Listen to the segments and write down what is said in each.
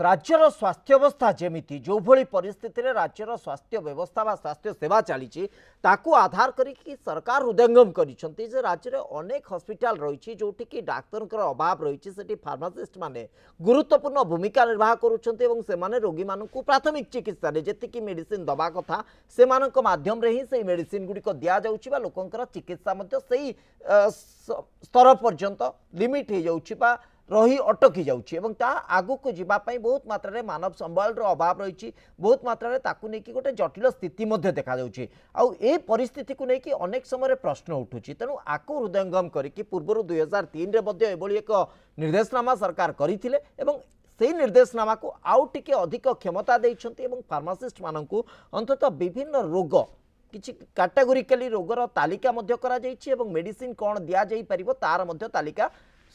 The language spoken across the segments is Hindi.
राज्यर स्वास्थ्य अवस्था जमीती जो भली परिस्थिति रे राज्यर स्वास्थ्य व्यवस्था व स्वास्थ्य सेवा चली ताकू आधार करी सरकार हृदयंगम करिसेंती जे राज्य रे अनेक हॉस्पिटल रही जोटि कि डाक्तर अभाव रही सेठी फार्मासिस्ट माने गुरुत्वपूर्ण भूमिका निर्वाह करुछंती एवं से माने रोगी मानकू प्राथमिक चिकित्सा रे जेतिकी मेडिसिन दबा कथा से मानक माध्यम रे ही से मेडिसिन गुडी को दिया जाउछि बा लोकंकर चिकित्सा मध्ये सेही स्तर पर्यंत लिमिट हो जाउछि बा रही अटकी जाउछि एवं ता आगु को जीवा पई बहुत मात्रा रे मानव संबल रो अभाव रही बहुत मात्रा रे ताकू नै कि गोटे जटिल स्थिति मध्ये देखा जाउछि आउ ए परिस्थिति को नै कि अनेक समय रे प्रश्न उठुछि तेनु आकु हृदयंगम करी कि पूर्व 2003 रे मध्ये एबोली एक निर्देशनामा सरकार करिथिले एवं सेही निर्देशनामा को आउ टिके अधिक क्षमता दैछंती एवं फार्मासिस्ट माननकू अंततः विभिन्न रोग किछि कैटेगोरिकली रोगर तालिका मध्ये करा जाइछि एवं मेडिसिन कोन दिया जाई परिबो तार मध्ये तालिका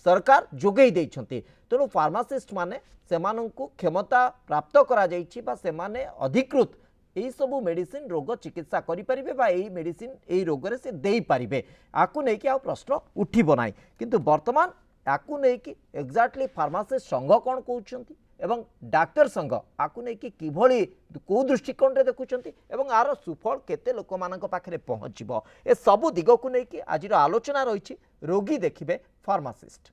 सरकार जोगई देइछंती तेणु फार्मासिस्ट माने सेमानंकु क्षमता प्राप्त करा जाइछि बा सेमाने अधिकृत एई सबु मेडिसिन रोग चिकित्सा करि परिबे बा एई मेडिसिन एई रोग रे से देई परिबे आकु नै कि आ प्रश्न उठिबो नाही किंतु वर्तमान आकु नै कि एग्जैक्टली फार्मासिस्ट संघ कोन कहउछंती एवं डाक्टर संघ आकु नै कि किभली को दृष्टिकोण रे देखुछंती एवं आर सुफल केते लोक मानक पाखरे पहुंचीबो ए सबु दिग को नै कि आजिर आलोचना रहिछि रोगी देखिबे फार्मासिस्ट।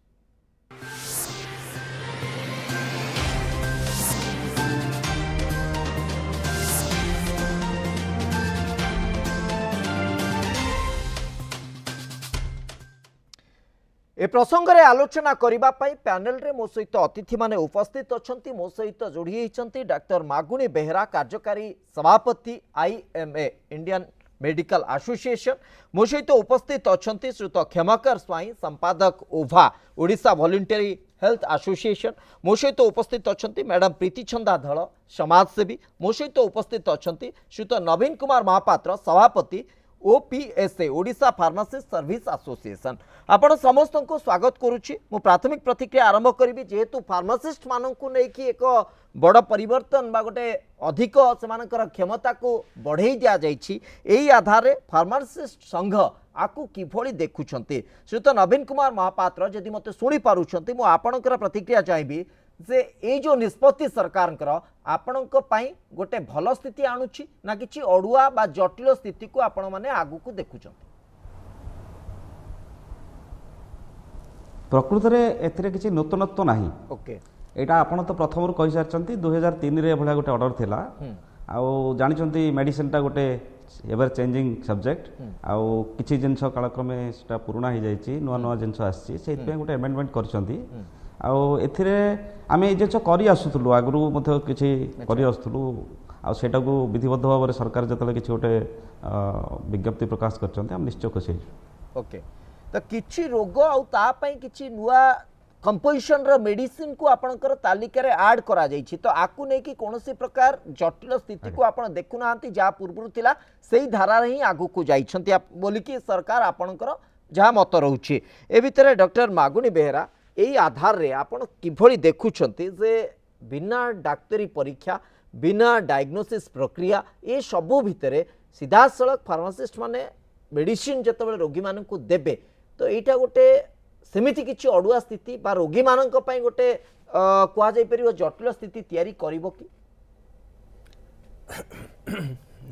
ए प्रसंग रे आलोचना करिबा पई पैनल रे मो सहित अतिथि माने उपस्थित अछंती मो सहित जोड़ी होइछंती डॉक्टर मागुणी बेहरा कार्यकारी सभापति आईएमए इंडियन मेडिकल एसोसिएशन मो सहित उपस्थित अछंती श्रुत क्षमाकर स्वाई संपादक ओभा ओडिशा वॉलंटरी हेल्थ एसोसिएशन मो सहित उपस्थित अछंती मैडम प्रीति छंदा धळ समाजसेवी मो सहित उपस्थित अछंती श्रुत नवीन कुमार महापात्र सभापति ओपीएसए ओडिशा फार्मासिस्ट सर्विस एसोसिएशन आपण समस्त को स्वागत करुच्ची मु प्राथमिक प्रतिक्रिया आरंभ करी जेहेतु फार्मासिस्ट मानू नहीं कि एक बड़ परिवर्तन बा गोटे अधिक से क्षमता को बढ़ई दिया जाइए आधार फार्मासिस्ट संघ आकु किभली देखुछंती श्रीयुत नवीन कुमार महापात्र जदि मते सुनी पारुछंती मु आपणकर प्रतिक्रिया चाहिए जे ए जो निष्पत्ति सरकार आपणक पई गोटे भल स्थिति आणुछि ना किछि अडुआ बा जटिल स्थिति को आपण माने आगु को देखुछंती प्रकृत में एथिरे किछि नूतनत्व नाही ओके एटा आपण तो प्रथम कहि सारचंती 2003 रे भला गोटे ऑर्डर थिला आउ जानिचंती मेडिसिन टा गोटे एवर चेंजिंग सब्जेक्ट आउ किछि जिंस कालक्रमे सेटा पुराना हो जाइछि नुवा नुवा जिंस आछि सेति गोटे अमेंडमेंट करचंती आउ एथिरे आमे जिंस करि आसुथलु आगरु मध्ये किछि करि आसुथलु आउ सेटा को विधिबद्ध भाव सरकार जतले किछि गोटे विज्ञप्ति प्रकाश करचंती हम निश्चय खुशी ओके तो किछि रोग आउ ता पई किछि नुवा कंपोजिशन रो मेडिसिन को आपनकर तालिका रे ऐड करा जाइछि तो आकु नै कि कोनोसी प्रकार जटिल स्थिति को आपण देखु नांती जा पूर्व थिला सेही धारा रे ही आगु को जाइछंती बोली कि सरकार आपनकर जा मत रहउछि ए भितरे डॉक्टर मागुणी बेहरा एई आधार रे आपण किभली देखुछंती जे बिना डाक्तरी परीक्षा बिना डायग्नोसिस प्रक्रिया ए सबु भितरे सीधा सड़क फार्मासिस्ट माने मेडिसिन जतबेले रोगी मानकू देबे तो एटा गोटे सेमिति किछि अडुआ स्थिति बा रोगी मानक पई गोटे कुआ जाई परियो जटिल स्थिति तयारी करिवो कि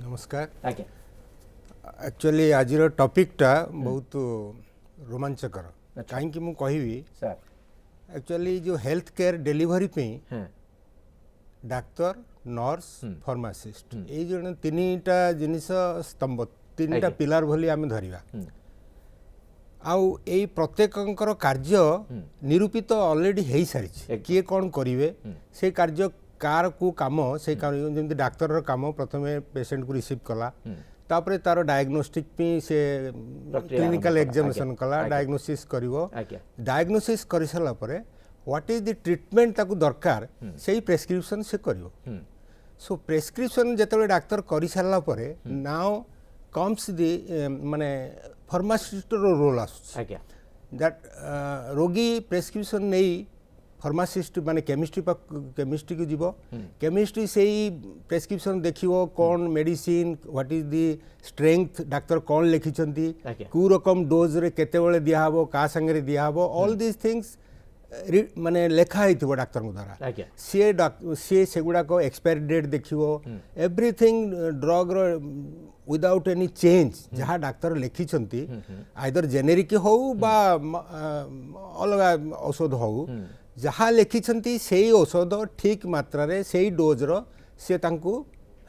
नमस्कार आज्ञा एक्चुअली आजिर टॉपिकटा बहुत रोमांचकर कहीं कि मु कहिबी सर एक्चुअली जो हेल्थ केयर डिलीवरी पे डाक्टर नर्स फार्मासिस्ट ए जो तीनटा जिनिस स्तंभ तीनटा पिलार भली आमे धरिबा आउ ए प्रत्येकंकर कार्य निरूपित ऑलरेडी हेई सारी किए कौन करिवे से कार्य कार को काम से जमी डाक्तर रो काम प्रथमे पेशेंट को रिसीव कला तापरे तारो डायग्नोस्टिक पे से क्लिनिकल एग्जामिनेशन कला डायग्नोसिस करिवो डायग्नोसिस करि सला परे व्हाट इज द ट्रीटमेंट ताकू दरकार सेही प्रेस्क्रिप्शन से करिवो सो प्रेस्क्रिप्शन जेतले डाक्टर करि सला परे नाउ कम्स द माने फार्मासिस्ट रोल आज्ञा दैट रोगी प्रेस्क्रिप्शन नहीं फार्मासिस्ट माने केमिस्ट्री को जीवो केमिस्ट्री से ही प्रेस्क्रिप्शन देखिवो कौन medicine what is the strength doctor कौन लिखिछंती कु रकम डोज रे केते बेले दिया हबो का संगे दिया हबो ऑल दिस थिंग्स माने लेखा होइथिबो डाक्टर द्वारा आज्ञा सी से गुड़ाक एक्सपायरी डेट देखिबो एवरीथिंग ड्रग रो विदाउट एनी चेंज जहाँ डाक्तर लिखिछंती आइदर जेनेरिक हो बा अलग औषध हो जहाँ लिखिछंती सेही औषध ठीक मात्रा रे सेही डोज रो से तांको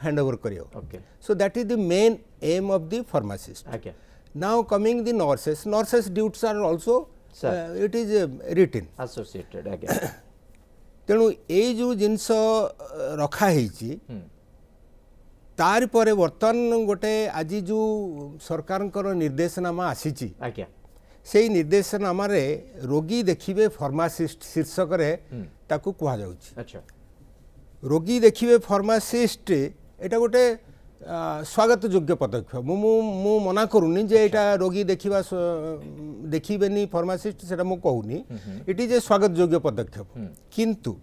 हैंड ओवर करियो okay so that is the main aim of the pharmacist आज्ञा now coming the nurses duties are also it is written associated आज्ञा तेणु ये जो जिनस रखा है तार पर बर्तमान गोटे आज जो सरकार निर्देशनामा आसी आज्ञा से निर्देशनामा रे रोगी देखिबे फार्मासिस्ट शीर्षक रे ताकू कहा जाउची अच्छा रोगी देखिबे फार्मासिस्ट एटा गोटे स्वागत योग्य पदक्षेप मु मना करूनी जे एटा रोगी देखिबा देखिबेनी फार्मासिस्ट सेटा मु कहूनी इट इज ए स्वागत योग्य पदक्षेप किंतु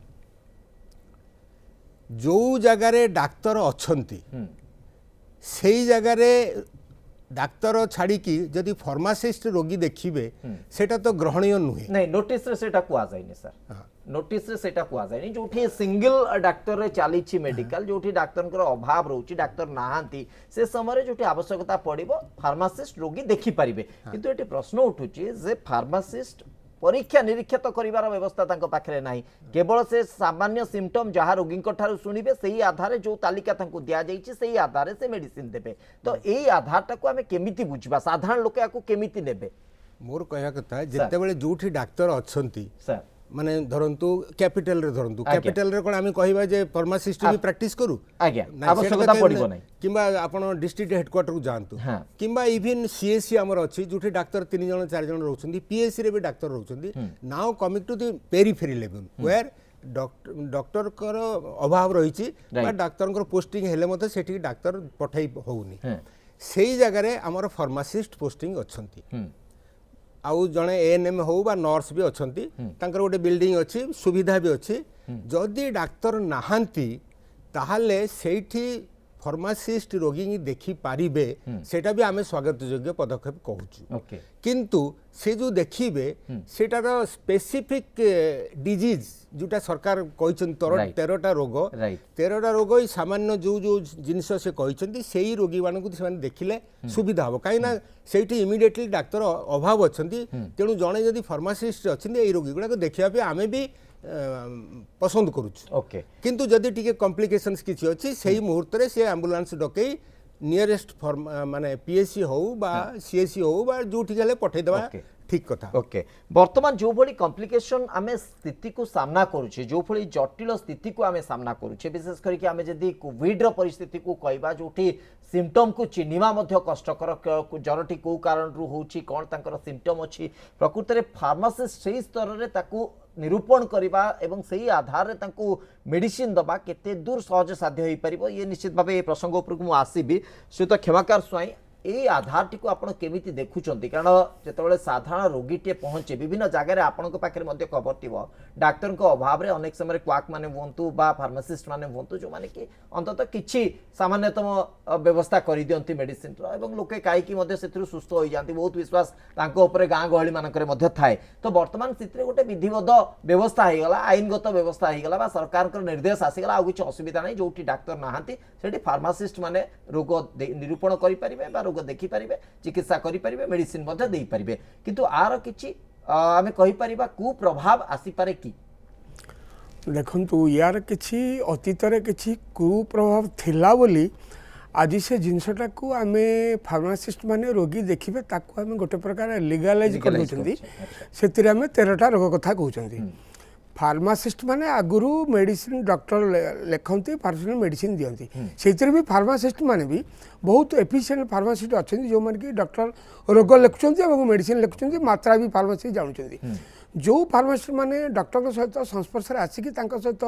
जो जगार डाक्तर अच्छंती सेई जगार डाक्तर छाड़ी की जदि फार्मासिस्ट रोगी देखिबे सेटा तो ग्रहणीय नुहे नहीं नोटिस रे सेटा कुआ जायनी सर नोटिस रे सेटा कुआ जायनी जोठी सिंगल डाक्टर रे चालीछि मेडिकल जोठी डाक्टर अभाव रहउछि डाक्तर नाहांती से समय रे जोठी आवश्यकता पड़िबो फार्मासिस्ट रोगी देखि परिबे किंतु एटी प्रश्न उठुछि जे फार्मासिस्ट परीक्षा निरीक्षा तो करिवार व्यवस्था तांको पाखरे नाही केवल से सामान्य सिम्पटम जहाँ रोगी ठारू शुणिबे सेही आधार जो तालिका तांको दिया जाइछि सेही आधार से मेडिसिन देबे तो एई आधार टाको आमे केमिति बुझबा साधारण लोक याको केमिति नेबे मोर कहया कथा जेते बेले जोठी डाक्तर अछंती सर माने धरंतु कैपिटल रे धरंतु कैपिटल रे कोन आमी कहिबा जे फार्मासिस्ट भी प्रैक्टिस करू आज्ञा आवश्यकता पड़िबो नै किंबा आपण डिस्ट्रिक्ट हेडक्वार्टर को जानतु किंबा इवन सीएससी हमर अछि जोठी डाक्टर 3 जण 4 जण रहउछंदी पीएससी रे भी डाक्टर रहउछंदी now coming to the periphery level where doctor कर अभाव रहिछि बा डाक्टर कर पोस्टिंग हेले मते सेठी डाक्टर पठाई होउनी सेही जगह रे हमर फार्मासिस्ट पोस्टिंग अछंती आउ जड़े एएनएम हो बा नर्स भी अच्छी तांकर गोटे बिल्डिंग अच्छी सुविधा भी अच्छी जदि डाक्तर नहांती ताहले सेठी फार्मासिस्ट रोगी देखि पारिबे सेटा भी आमे स्वागत योग्य पदक्षेप कहूछु किंतु से जो देखिबे सेटार स्पेसिफिक डिजीज जोटा सरकार कहिछन 13टा रोग 13टा रोग सामान्य जो जो जिनिस से कहिछन्ती सेही रोगी मानकु से देखिले सुविधा हो काई ना सेठी इमिडिएटली डाक्टर अभाव अछन्ती तेणु जणे जदि फार्मासिस्ट अछन्ती ए रोगी गुडा देखिया पे आमे भी पसंद करूछु किंतु जदि टिके कॉम्प्लिकेशंस किछि अछि सेही मुहूर्त रे से एम्बुलेंस डकई नियरेस्ट माने पीएससी हो बा सीएससी हो बा जो ठीक हेले पठै देबा ठीक कथा ओके वर्तमान जो भली कॉम्प्लिकेशन आमे स्थिति को सामना करूछे जो भली जटिल स्थिति को आमे सामना करूछे विशेष करके आमे जदी कोविड रो परिस्थिति को कहबा जोठी सिम्पटम को चिन्हिबा मध्य कष्टकर जरटी को कारण रु होची कोन तांकर सिम्पटम अछि प्रकृत रे फार्मासिस्ट सही स्तर रे ताकू निरूपण करबा एवं सही आधार रे तांको मेडिसिन दबा केते दूर सहज साध्य होई परिबो ये निश्चित भाबे ए प्रसंग ऊपर को मु आसीबी श्रीयुत क्षमाकार स्वाई ए आधार टी को आपण केमिति देखुचंती कारण जेतेबेले साधारण रोगीटे पहुंचे विभिन्न जगह रे आपनको पाखरे मध्ये खबर थिबो डाक्टर को अभाव रे अनेक समय क्वाक माने वंतु बा फार्मासिस्ट माने वंतु जो माने कि अंततः किछि सामान्यतम व्यवस्था करि दियंती मेडिसिन रो एवं लोके काई कि मध्ये सेथरु सुस्थ होई जानती बहुत विश्वास तांको ऊपर गां गहली मानकरे मध्ये थाए तो वर्तमान स्थिति गोटे विधिवत व्यवस्था हे गला आईनगत व्यवस्था हे गला बा सरकार को निर्देश आसी गला आ किछि असुविधा नै जोठी डाक्टर नाहांती सेठी फार्मासिस्ट माने रोग निरूपण करि परिबे बा रोग देखि परिबे चिकित्सा करि परिबे मेडिसिन मध्ये देई परिबे किंतु आर किछि आमे कहि परिबा कुप्रभाव आसी पारे कि देखंतु यार किछि अतीतरे किछि कुप्रभाव थिला बोली आज से जिनसटा को आमे फार्मासिस्ट माने रोगी देखिबे ताको आमे गोटे प्रकार लीगलाइज कर दोचंदी सेतिरे आमे 13टा रोग कथा कहउचंदी फार्मासिस्ट माने आगुरु मेडिसिन डॉक्टर लेखंती फार्मासिस्ट मेडिसिन दियंती सेतिरे भी फार्मासिस्ट माने भी बहुत एफिशिएंट फार्मासिस्ट अछंती जो माने कि डॉक्टर रोग लेखुचंती एवं मेडिसिन लेखुचंती मात्रा भी फार्मासी जानुचंती जो फार्मासिस्ट माने डॉक्टर सहित संस्पर्श आसिक सहित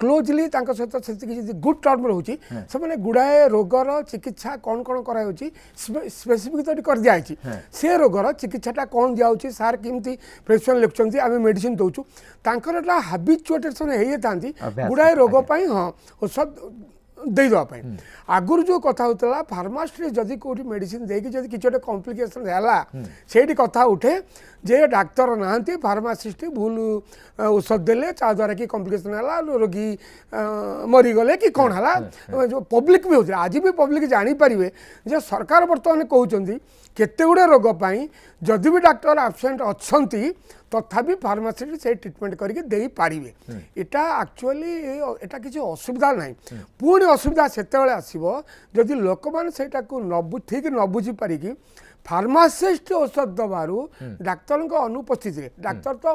क्लोजली सहित गुड टर्म रोचे से मैंने गुड़ाए रोगर चिकित्सा कौन कौन कराई स्पेसिफिक तो कर दिखाई से रोगर चिकित्साटा कौन दिखाई सार केमती प्रेस्क्रिप्शन लिखुं आम मेडिसिन दौचु तांकर हाबिचुएटेसन हो गुड़ाए रोग हाँ औषध ଦେଇଦେବା ପାଇଁ ଆଗରୁ ଯେଉଁ କଥା ହେଉଥିଲା ଫାର୍ମାସିରେ ଯଦି କେଉଁଠି ମେଡ଼ିସିନ ଦେଇକି ଯଦି କିଛି ଗୋଟେ କମ୍ପ୍ଲିକେସନ୍ ହେଲା ସେଇଠି କଥା ଉଠେ ଯେ ଡାକ୍ତର ନାହାନ୍ତି ଫାର୍ମାସିଷ୍ଟ ଭୁଲ ଔଷଧ ଦେଲେ ଯାହାଦ୍ୱାରା କି କମ୍ପ୍ଲିକେସନ୍ ହେଲା ରୋଗୀ ମରିଗଲେ କି କ'ଣ ହେଲା ଯେଉଁ ପବ୍ଲିକ୍ ବି ହେଉଥିଲା ଆଜି ବି ପବ୍ଲିକ୍ ଜାଣିପାରିବେ ଯେ ସରକାର ବର୍ତ୍ତମାନ କହୁଛନ୍ତି କେତେ ଗୁଡ଼ିଏ ରୋଗ ପାଇଁ ଯଦି ବି ଡାକ୍ତର ଆବସେଣ୍ଟ ଅଛନ୍ତି ତଥାପି ଫାର୍ମାସିଷ୍ଟ ସେଇ ଟ୍ରିଟମେଣ୍ଟ କରିକି ଦେଇପାରିବେ ଏଇଟା ଆକ୍ଚୁଆଲି ଏଇଟା କିଛି ଅସୁବିଧା ନାହିଁ ପୁଣି ଅସୁବିଧା ସେତେବେଳେ ଆସିବ ଯଦି ଲୋକମାନେ ସେଇଟାକୁ ଠିକ୍ ନ ବୁଝିପାରିକି ଫାର୍ମାସିଷ୍ଟ ଔଷଧ ଦେବାରୁ ଡାକ୍ତରଙ୍କ ଅନୁପସ୍ଥିତିରେ ଡାକ୍ତର ତ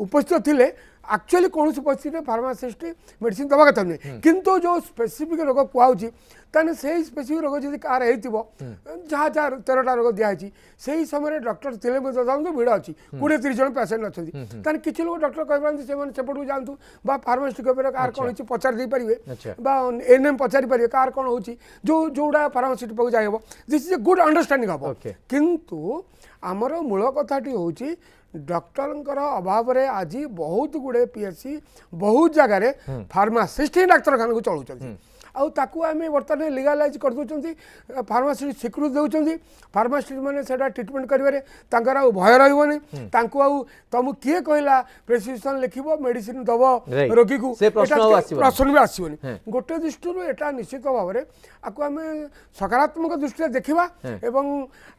ଉପସ୍ଥିତ ଥିଲେ ଆକ୍ଚୁଆଲି କୌଣସି ପରିସ୍ଥିତିରେ ଫାର୍ମାସିଷ୍ଟ ମେଡ଼ିସିନ ଦେବା କଥା ନୁହେଁ କିନ୍ତୁ ଯେଉଁ ସ୍ପେସିଫିକ୍ ରୋଗ କୁହାହେଉଛି ତାହେଲେ ସେଇ ସ୍ପେସିଫିକ୍ ରୋଗ ଯଦି କାହାର ହେଇଥିବ ଯାହା ଯାହା 13ଟା ରୋଗ ଦିଆହେଇଛି ସେହି ସମୟରେ ଡକ୍ଟର ଥିଲେ ମଧ୍ୟ ଦେଖନ୍ତୁ ଭିଡ଼ ଅଛି 20-30 ଜଣ ପେସେଣ୍ଟ ଅଛନ୍ତି ତାହେଲେ କିଛି ଲୋକ ଡକ୍ଟର କହିପାରନ୍ତି ସେମାନେ ସେପଟକୁ ଯାଆନ୍ତୁ ବା ଫାର୍ମାସିଷ୍ଟ କହିପାରିବେ କାହାର କ'ଣ ହେଇଛି ପଚାରି ଦେଇପାରିବେ ବା ଏଏନ୍ଏମ୍ ପଚାରି ପାରିବେ କାହାର କ'ଣ ହେଉଛି ଯେଉଁଟା ଫାର୍ମାସିଷ୍ଟ ପାଖକୁ ଯାଇହେବ this is a good understanding ହେବ କିନ୍ତୁ ଆମର ମୂଳ କଥାଟି ହେଉଛି ଡକ୍ଟରଙ୍କର ଅଭାବରେ ଆଜି ବହୁତ ଗୁଡ଼ିଏ ପିଏଚ୍ସି ବହୁତ ଜାଗାରେ ଫାର୍ମାସିଷ୍ଟ ହିଁ ଡାକ୍ତରଖାନାକୁ ଚଳାଉଛନ୍ତି ଆଉ ତାକୁ ଆମେ ବର୍ତ୍ତମାନ ଲିଗାଲାଇଜ୍ କରିଦେଉଛନ୍ତି ଫାର୍ମାସିଷ୍ଟ ସ୍ୱୀକୃତି ଦେଉଛନ୍ତି ଫାର୍ମାସିଷ୍ଟ ମାନେ ସେଇଟା ଟ୍ରିଟମେଣ୍ଟ କରିବାରେ ତାଙ୍କର ଆଉ ଭୟ ରହିବନି ତାଙ୍କୁ ଆଉ ତମକୁ କିଏ କହିଲା ପ୍ରେସକ୍ରିପସନ୍ ଲେଖିବ ମେଡ଼ିସିନ ଦେବ ରୋଗୀକୁ ପ୍ରଶ୍ନ ବି ଆସିବନି ଗୋଟେ ଦୃଷ୍ଟିରୁ ଏଇଟା ନିଶ୍ଚିତ ଭାବରେ ଆକୁ ଆମେ ସକାରାତ୍ମକ ଦୃଷ୍ଟିରେ ଦେଖିବା ଏବଂ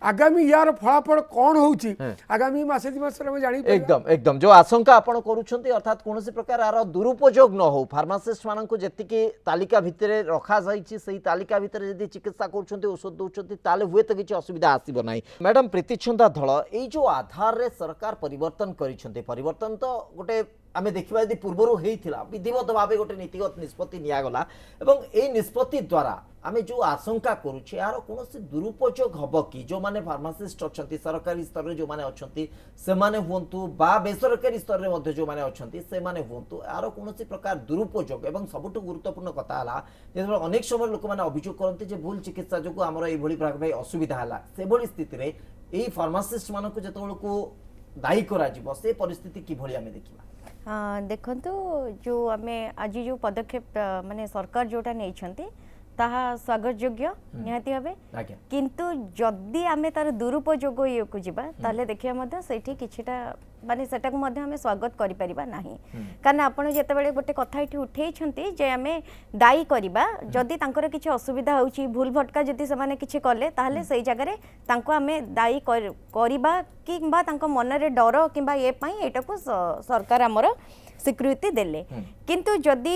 ଆଗାମୀ ୟାର ଫଳାଫଳ କ'ଣ ହେଉଛି ଆଗାମୀ ମାସେ 2 ମାସରେ ଆମେ ଜାଣିପାରିବା एकदम एकदम जो आशंका आपण करूछंती अर्थात कोनोसी प्रकार आर दुरुपयोग न हो फार्मासिस्ट माननकु जेतिकी तालिका भितरे रखा जाइछि सेही तालिका भितरे यदि चिकित्सा करूछंती औषध दउछंती ताले हुए तो किछि असुविधा आसीबो नाही मैडम प्रीतिछंदा धळ एई जो आधार रे सरकार परिवर्तन करिछंती परिवर्तन तो गोटे आमे देखिबा यदि पूर्वरु हेइथिला विधिवत भाबे गोटे नीतिगत निष्पत्ति निया गला एवं एई निष्पत्ति द्वारा आमे जो आशंका करूछे यार कोनोसी दुरुपयोग हबो कि जो माने फार्मासिस्ट अछंती सरकारी स्तर रे जो माने अछंती से माने हुंतु बा बेसरकारी स्तर रे मध्ये जो माने अछंती से माने हुंतु यार कोनोसी प्रकार दुरुपयोग एवं सबटु गुरुत्वपूर्ण कथा हला जे अनेक समय लोक माने अभियोग करंती जे भूल चिकित्सा जोगु हमर एई भली प्रकार असुविधा हला से भली स्थिति रे एई फार्मासिस्ट मानकु जेतबेलकु दायी करा जिवो से परिस्थिति कि भली आमे देखिबा देखंतु जो आमे आज जो पदक्षेप माने सरकार जोटा नहीं ताहा स्वागत योग्य निहाती भाबे किंतु जदि आमे तार दुरुपयोग ये को जिबा ताले देखिया मध्ये सेठी किछिटा माने सेटा को मध्ये आमे स्वागत करि परिबा नाही कारण आपण जेतेबेले गोटे कथा इठी उठेई छंती जे आमे दायी करिबा जदि तांकर किछि असुविधा होउची भूल भटका जदि से माने किछि करले ताले सेई जगह रे तांको आमे दायी करिबा किबा तांको मन रे डर किबा ए पई एटा को सरकार हमर स्वीकृति देले किंतु जदि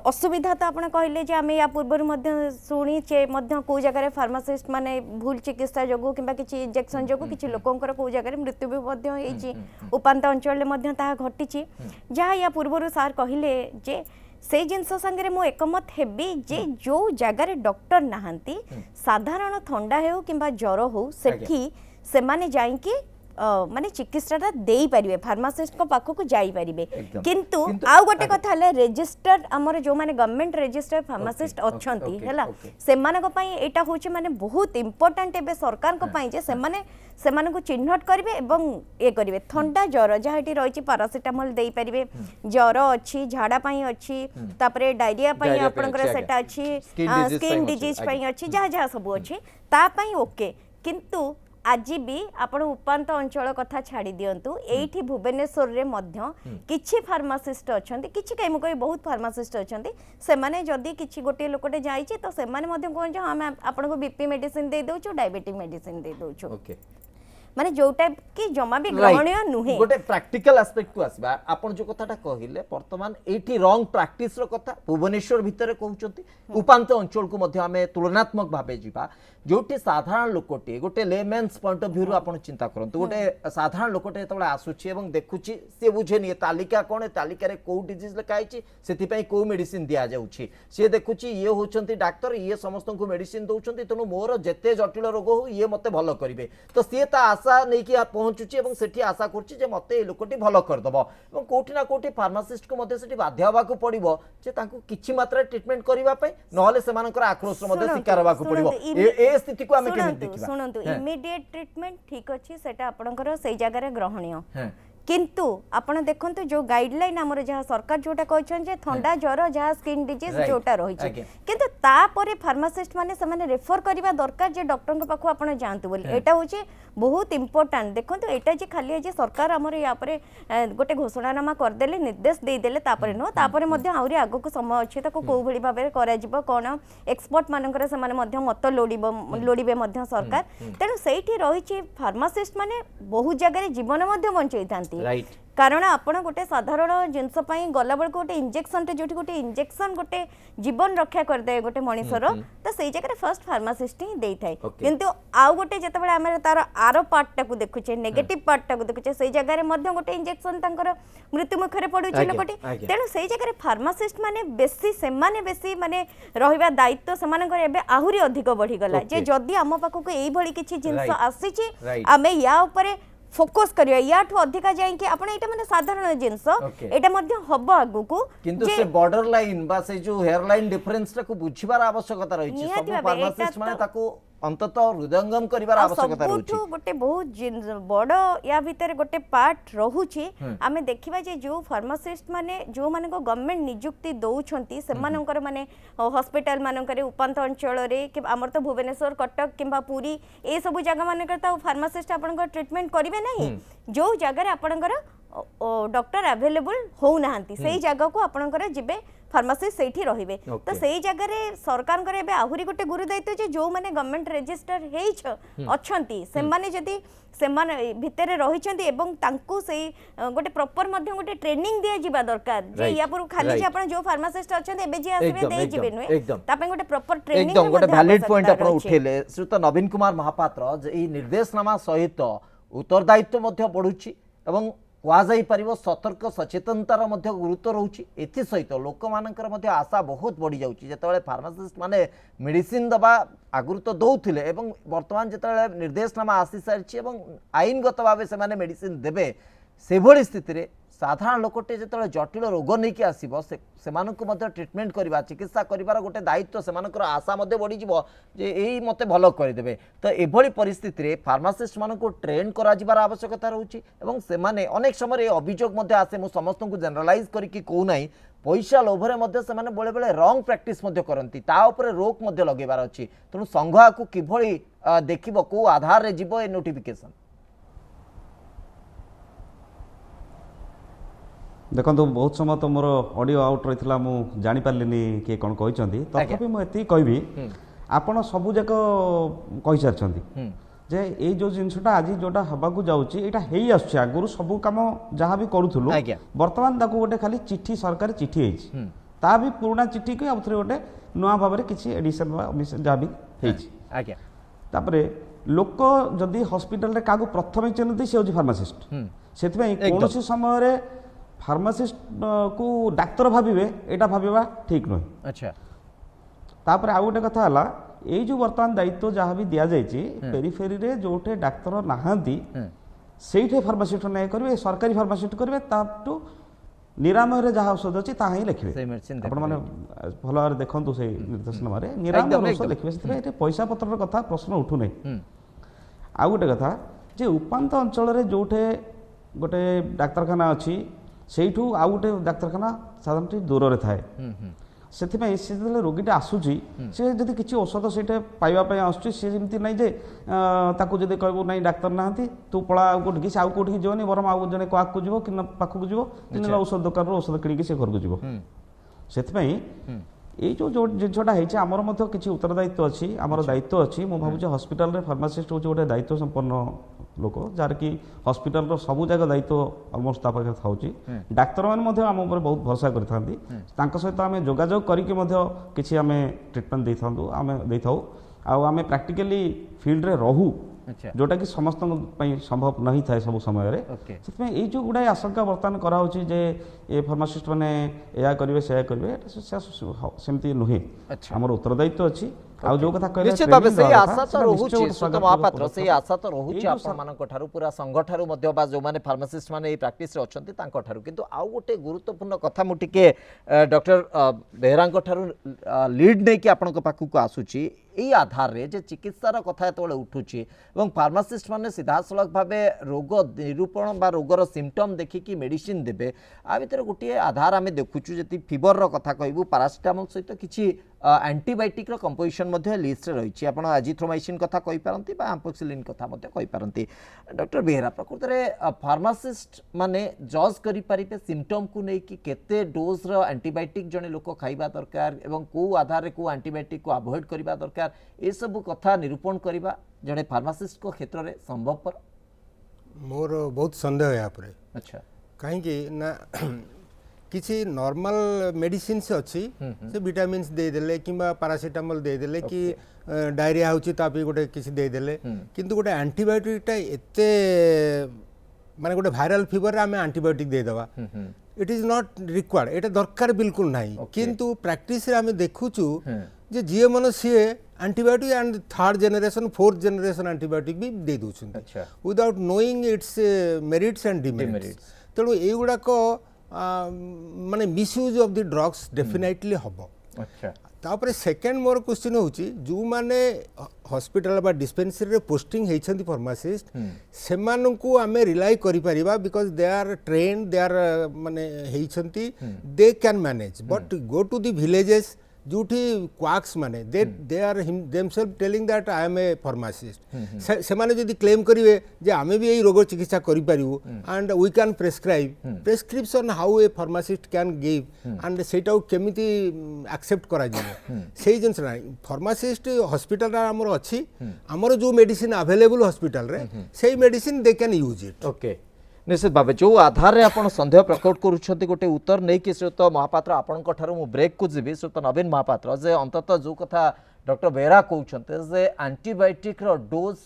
असुविधा तो आपण कहले जे आमे या पूर्व मध्ये सुनी चे मध्ये को जगह रे फार्मासिस्ट माने भूल चिकित्सा जोगु किबा किछि इंजेक्शन जोगु किछि लोकंकर को जगह रे मृत्यु भी मध्ये होईची उपांत अंचल मध्ये ता घटिची जहा या पूर्व सार कहले जे से जिनस संगे मु एकमत हेबी जे जो जगह डॉक्टर नहांती साधारण थंडा हेउ किंबा ज्वर हो सेठी से माने जाई कि माने चिकित्साटा देई परिबे फार्मासिस्ट को पाखो को जाई परिबे किंतु आउ गोटे कथा हले रजिस्टर्ड हमर जो माने गवर्नमेंट रजिस्टर्ड फार्मासिस्ट अछंती हैला से माने को पई एटा होची माने बहुत इंपोर्टेंट एबे सरकार को पई जे से माने को चिन्हट करिवे एवं ए करिवे थंडा ज्वर जहाटी रहिची पैरासिटामोल देई परिबे ज्वर अछि झाडा पई अछि तापरे डायरिया पई आपनकर सेटा अछि स्किन डिजीज पई अछि जहा सब अछि ता पई ओके किंतु आज भी आपण उपांत अंचल कथा छाड़ी दियंतु एठी भुवनेश्वर रे मध्य किछि फार्मासिस्ट अछंती किछि कई मुकई बहुत फार्मासिस्ट अछंती से माने जदी किछि गोटे लोकटे जाईछि तो से माने मध्य कोन जे हम आपण को बीपी मेडिसिन दे दोछु डायबिटिक मेडिसिन दे दोछु ओके माने जो टाइप की जमा भी ग्रहणीय नुहे गोटे प्रैक्टिकल एस्पेक्ट को आसबा आपण जो कथाटा कहिले वर्तमान एठी रॉन्ग प्रैक्टिस रो कथा भुवनेश्वर भितरे कहउचंती उपांत अंचल को मध्ये हमें तुलनात्मक भाबे जिबा जोटी साधारण लोकटे गोटे लेमेन्स पॉइंट ऑफ व्यू रो आपण चिंता करंतु गोटे साधारण लोकटे तबले आसुची एवं देखुची से बुझेनी तालिका कोन तालिका रे को डिजीज लकाइची सेति पई को मेडिसिन दिया जाउची से देखुची ये होचंती डॉक्टर ये समस्त को मेडिसिन दउचंती तनु मोर जेते जटिल रोग हो ये मते भलो करिवे तो से ता आशा नहीं कि पहुंचुची एवं सेठी आशा करछि जे मते ए लोकटी भलो कर दबो एवं कोठी ना कोठी फार्मासिस्ट को मते सेठी बाध्य होबा को पड़िबो जे तांको किछि मात्रा ट्रीटमेंट करिवा पई नहले सेमानकर आक्रोश मते शिकार होबा को पड़िबो ए स्थिति को हमें केमि देखिबा सुनंतु इमीडिएट ट्रीटमेंट ठीक अछि सेटा आपनकर सही जगह रे ग्रहणीय किंतु आपण देखंतु जो गाइडलाइन हमर जहाँ सरकार जोटा कहछन जे थंडा ज्वर जहाँ स्किन डिजीज Right. जोटा रही आज्ञा। किंतु तापरे फार्मासिस्ट माने से रेफर करबा दरकार जे डॉक्टर के पाखु आपण जानतु बोली एटा होची बहुत इंपोर्टेंट देखंतु एटा जे खाली जे सरकार हमर या परे गोटे घोषणानामा कर देले निर्देश दे देले तापरे नो तापरे मध्ये आउरी आगो को समय अछि ताको को भली भाबे करा जिवो कोन एक्सपर्ट मानकर से माने मध्ये मत लोडिबे मध्ये सरकार तेनु सेठी रहिछि फार्मासिस्ट माने बहुत जगह रे जीवन मध्ये बंचै थांती राइट कारण आपण गोटे साधारण जिनस पई गला बेल गोटे इंजेक्शन टे जोठी गोटे इंजेक्शन गोटे जीवन रक्षा कर दे गोटे मनीषर तो सेई जगह फर्स्ट फार्मासिस्ट ही देई थाई Okay. किंतु आउ गोटे जतबेले आमे तार आरो पार्ट टाकू देखुचे नेगेटिव पार्ट टाकू देखुचे सेई जगह रे मध्ये गोटे इंजेक्शन तांकर मृत्यु मुखरे पडुचे आज्ञा, लोकटी आज्ञा। तेनु सेई जगह रे फार्मासिस्ट माने बेसी माने रहिबा दायित्व सेमानकर एबे आहुरी अधिक बढ़ी गला जे Okay. जदी आम पाखु को एई भली किछि जिंस Right. आसीछि Right. आमे या ऊपर फोकस करिया याठू अधिका जाई कि आपण एटा माने साधारण जिंस Okay. एटा मध्ये हबो आगु को किंतु से बॉर्डर लाइन बा से जो हेयर लाइन डिफरेंस टा को बुझिबार आवश्यकता रही छै निहाती सब भाबे, फार्मासिस्ट एटा माने तो- ताको अंततः हृदयंगम करिबार आवश्यकता रही सबुठू गोटे बहुत बड़ या भितर गोटे पार्ट रहुछि आमे देखिबा जे जो फार्मासिस्ट माने जो माने को गवर्नमेंट नियुक्ति दउछंती सेमानकर माने हॉस्पिटल मानकर उपांत अंचल रे कि हमर तो भुवनेश्वर कटक किंबा पुरी ए सब जगह मानकर त फार्मासिस्ट आपनकर ट्रीटमेंट करिवे नाही जो जगह रे आपनकर डॉक्टर अवेलेबल हो नाहंती सेही जगह को आपनकर जिबे फार्मासिस्ट सेठी रहिबे तो Okay. सेही जगह रे सरकार करे एबे आहुरी गोटे गुरु दायित्व जे जो माने गवर्नमेंट रजिस्टर हेइछ अछंती से माने जदी से माने भितरे रहिछंती एवं तांकू सेही गोटे प्रॉपर मध्ये गोटे ट्रेनिंग दिया जिबा दरकार जे Right. या पर खाली Right. जे आपण जो फार्मासिस्ट अछंती एबे जे आसीबे एकदम, देई जिबे एकदम, नुए एकदम। ता पे गोटे प्रॉपर ट्रेनिंग एकदम गोटे वैलिड पॉइंट आपण उठेले श्रीयुत नवीन कुमार महापात्र जे ई निर्देशनामा सहित उत्तरदायित्व मध्ये बढ़ुछि एवं कुआजाई पारिबो सतर्क सचेतनतार मध्ये गुरुत्व रहउछि एथि सहित लोक मानकर मध्ये आशा बहुत बढ़ी जाउछि जेतेबेले फार्मासिस्ट माने मेडिसिन दबा आगुरु तो दउथिले एवं वर्तमान जेतेबेले निर्देशनामा आसी सारिछि एवं आईनगत भाबे से माने मेडिसिन देबे सेभଳି स्थिति साधारण लोकटे जेतेबेले जटिल रोग नहीं कि आसीबो से मानक मध्ये ट्रीटमेंट करबा चिकित्सा करिवार गोटे दायित्व से मानकर आशा मध्ये बढ़ी जिवो जे एई मते भलो कर देबे तो एभଳି परिस्थिति रे फार्मासिस्ट मानको ट्रेन करा जिबार आवश्यकता रहउछि एवं से माने अनेक समय अभियोग मध्ये आसे मु समस्त को जनरलाइज करिकि कहू नाही पैसा लोभरे मध्ये से माने बेले बेले रॉन्ग प्रैक्टिस मध्ये करंती ता ऊपर रोक मध्ये लगेबार अछि तनु संघा को किभଳି देखिबो को आधार रे जिवो ए नोटिफिकेशन देखो बहुत समय तो मोर ऑडियो आउट रही मुझे जापारे किए कौन कहते तथापि मुझे कहबी आपण सबू जाक कही सारी जे ये जो जिनसटा आज जोटा हवाक जाऊँगी आगुरी सब कम जहाँ भी करूँ आज्ञा। बर्तमान ताको गोटे खाली चिट्ठी सरकारी चिट्ठी होती ता भी पुराना चिट्ठी को आउ थे गोटे नुआ भाव में किसी एडिशन जहाँ भी आज्ञा तापरे लोक जदि हॉस्पिटल रे कागु प्रथमे चिन्हती से होची फार्मासिस्ट से कौन समय फार्मासिस्ट को डाक्तर भाविबे एटा भाविबा ठीक नुहे अच्छा तापर आउ गोटे कथा हला ये जो वर्तमान दायित्व जहाँ भी दिया जाइए पेरीफेरी रे जोटे डाक्तर नहांती सेठे फार्मासिस्ट नहीं करेंगे सरकारी फार्मासिस्ट करेंगे ताटू निरामय रे जहाँ औषध अच्छी ताहा ही लिखे से मेडिसिन आपण माने भल भाव देखु से निर्देशनामा रे निरामय औषध लिखे से पैसा पत्र कथा प्रश्न उठू नहीं आउ गोटे कथा जे उपांत अंचल रे जोटे गोटे डाक्तरखाना अच्छी सेठू आउ गोटे डाक्तरखाना साधारण दूर रे थाए ସେଥିପାଇଁ ସେ ଯେତେବେଳେ ରୋଗୀଟା ଆସୁଛି ସେ ଯଦି କିଛି ଔଷଧ ସେଇଟା ପାଇବା ପାଇଁ ଆସୁଛି ସେ ଯେମିତି ନାହିଁ ଯେ ତାକୁ ଯଦି କହିବୁ ନାହିଁ ଡାକ୍ତର ନାହାନ୍ତି ତୁ ପଳା ଆଉ କୋଉଠିକି ସେ ଆଉ କୋଉଠିକି ଯିବନି ବରଂ ଆଉ ଜଣେ କାହାକୁ ଯିବ କି ପାଖକୁ ଯିବ କି ନହେଲେ ଔଷଧ ଦୋକାନରୁ ଔଷଧ କିଣିକି ସେ ଘରକୁ ଯିବ ସେଥିପାଇଁ এই যে জিনিসটা হয়েছে আমার মধ্যে কিছু উত্তরদায়িত্ব অছি আমার দায়িত্ব অছি মু ভাবুছি হসপিটাল ফার্মাসিস্ট হচ্ছে গোটে দায়িত্ব সম্পন্ন লোক যার কি হসপিটাল সবু জায়গা দায়িত্ব অলমোস্ট তা পাখে থাউছি ডাক্তার মানে আম উপরে বহুত ভরসা করে থাকে তাঙ্ক সহিত আমি যোগাযোগ করিকি কিছু আমি ট্রিটমেন্ট ଦେଇଥାନ୍ତୁ ଆମେ ଦେଇଥାଉ ଆଉ ଆମେ ପ୍ରାକ୍ଟିକାଲି ଫିଲ୍ଡରେ ରହୁ जोटा कि समस्त संभव नहीं थाए सब समय से जो गुड़ाए आशंका बर्तमान कराऊँगी जे ये फार्मासिस्ट मैंने या करेंगे से करेंगे सेमती नुहे आमर उत्तरदायित्व अच्छी ଆଉ ଯୋଉ କଥା କହିଲେ निश्चित भाव training से दवा आशा କଥା, तो ସେଟା रोचे ନିଶ୍ଚୟ ଗୋଟେ सुत ସ୍ୱାଗତ महापात्र ଯୋଗ୍ୟ से ପଦକ୍ଷେପ। आशा तो रोचे ଏଇ ଯୋଉ आपण मानक ठारू पूरा संघ ठारू मध्य बा जो माने फार्मासिस्ट माने प्रैक्टिस रे अछंती तांको ठारू किंतु आउ गोटे गुरुत्वपूर्ण कथा मु टिके डॉक्टर बेहरा ठारू लीड नै कि आपण पाखु को आसुची এই আধারে যে চিকিৎসার কথা যেতবে উঠুছি এবং ফার্মাসিস্ট মানে সিধাসলখ ভাবে রোগ নিরূপণ বা রোগর সিমটম দেখিকি মেডিসিন দেবে আ ভিতরে গোটিয়ে আধার আমি দেখুছু যদি ফিবরর কথা কইবু প্যারাসিটামল সহিত কিছু আন্টিবায়োটিক্র কম্পোজিশন মধ্যে লিস্টে রয়েছে আপনার আজিথ্রোমাইসিন কথা কইপারନ୍ତି বা আমপক্সিলিন কথা মধ্যে কইপারନ୍ତି ডক্টর বেহেরা প্রকৃতরে ফার্মাসিস্ট মানে জজ করিপারিবে সিমটম কু নেই কি কেতে ডোজর আন্টিবায়োটিক জনে লোক খাইবা দরকার এবং কো আধারে কো আন্টিবায়োটিক কো अवॉइड करिबा दरकार ए सब कथा निरूपण करिबा जने फार्मासिस्ट को क्षेत्र रे संभवपर मोर बहुत संदेह है आपरे अच्छा कहीं ना किसी नॉर्मल मेडिसिन से अच्छी से विटामिन्स दे देले किंबा पैरासिटामोल दे देले कि डायरिया होची तापी गोटे किसी दे देले किंतु गोटे एंटीबायोटिक टा एते माने गोटे वायरल फीवर रे हमें एंटीबायोटिक दे दवा इट इज नॉट रिक्वायर्ड एटा दरकार बिल्कुल नहीं किंतु प्रैक्टिस रे हमें देखुचु जे जीए मन सी antibiotic and third generation fourth generation antibiotic भी दे दूछन अच्छा without knowing its merits and demerits तेणु एगुड़ाक माने misuse of the drugs definitely हबो अच्छा तापर सेकेंड मोर क्वेश्चन होची जो माने हॉस्पिटल बा डिस्पेंसरी रे पोस्टिंग हेइछंती फार्मासिस्ट सेमानंकु आमे रिलाई करि परिबा because they are trained they are माने हेइछंती they can manage but go to the villages जोठी क्वाक्स माने they are themselves telling that I am a pharmacist से माने जदि क्लेम करिवे जे आमे भी एई रोग चिकित्सा करि परिबु and we can prescribe prescription how a pharmacist can give and सेटा केमिति एक्सेप्ट करा जिवो सेई जिंस ना फार्मासिस्ट हॉस्पिटल रा हमर अछि हमर जो मेडिसिन अवेलेबल हॉस्पिटल रे सेई medicine they can use it okay निश्चित भाव जो आधार रे आपण संदेह प्रकट करूछंती गोटे उत्तर नै कि श्रीयुत महापात्र आपणक ठारू मु ब्रेक को जीवी श्रीयुत नवीन महापात्र जे अंततः जो कथा डॉक्टर बेहरा कहउछंते जे एंटीबायोटिक रो डोज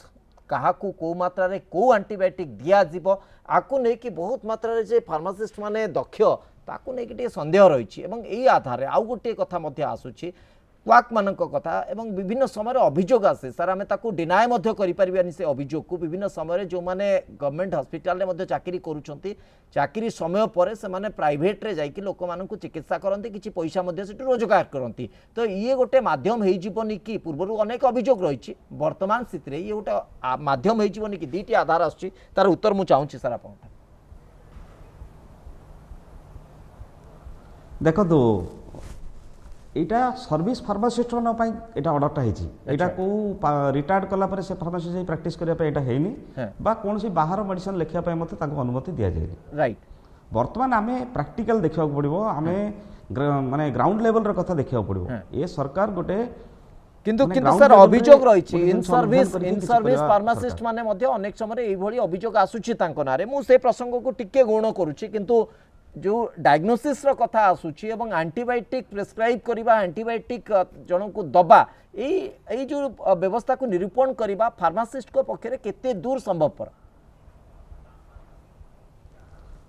काहाकू को मात्रा रे को एंटीबायोटिक दिया जीवो आकू नै कि बहुत मात्रा रे जे फार्मासिस्ट माने दक्ष ताकू नै कि संदेह रहिछि एवं एई आधार रे आउ गोटे कथा मध्ये आसुछि क्वाक मानक कथा एवं विभिन्न समय अभियोग आसे सर आम ताकू डिनाय करें से अभियोग को विभिन्न समय जो माने गवर्नमेंट हॉस्पिटल में चाकरी करुँच चाकरी समय पर से माने प्राइवेट रे जाइए लोक मानक चिकित्सा करती किसी पैसा से रोजगार करती तो ये गोटे माध्यम होनी कि पूर्व अनेक अभियोग रही वर्तमान स्थित ये गोटे माध्यम होनी कि दुईटी आधार आसार उत्तर मुझे चाहूँगी सर आप देखो एटा सर्विस फार्मासिस्ट मान एटा ऑर्डरटा हेची एटा को रिटायर्ड कला पर से फार्मासिस्ट जे प्रैक्टिस करिया पे एटा हेनी बा कोनसी बाहर मेडिसिन लेखिया पे मते ताको अनुमति दिया जाय राइट वर्तमान आमे प्रैक्टिकल देखिया पड़िबो आमे माने ग्राउंड लेवल रे कथा देखिया पड़िबो ए सरकार गोटे किंतु किंतु सर अभियोग रही इन सर्विस फार्मासिस्ट माने मध्य अनेक समय एई भली अभियोग आसुची तांको नारे मु से प्रसंग को टिके गौण करूची किंतु जो डायग्नोसिस रो कथा आसुची एवं एंटीबायोटिक प्रेस्क्राइब करिबा एंटीबायोटिक जन को दबा एई जो व्यवस्था को निरूपण करिबा फार्मासिस्ट को पक्षरे केते दूर संभवपर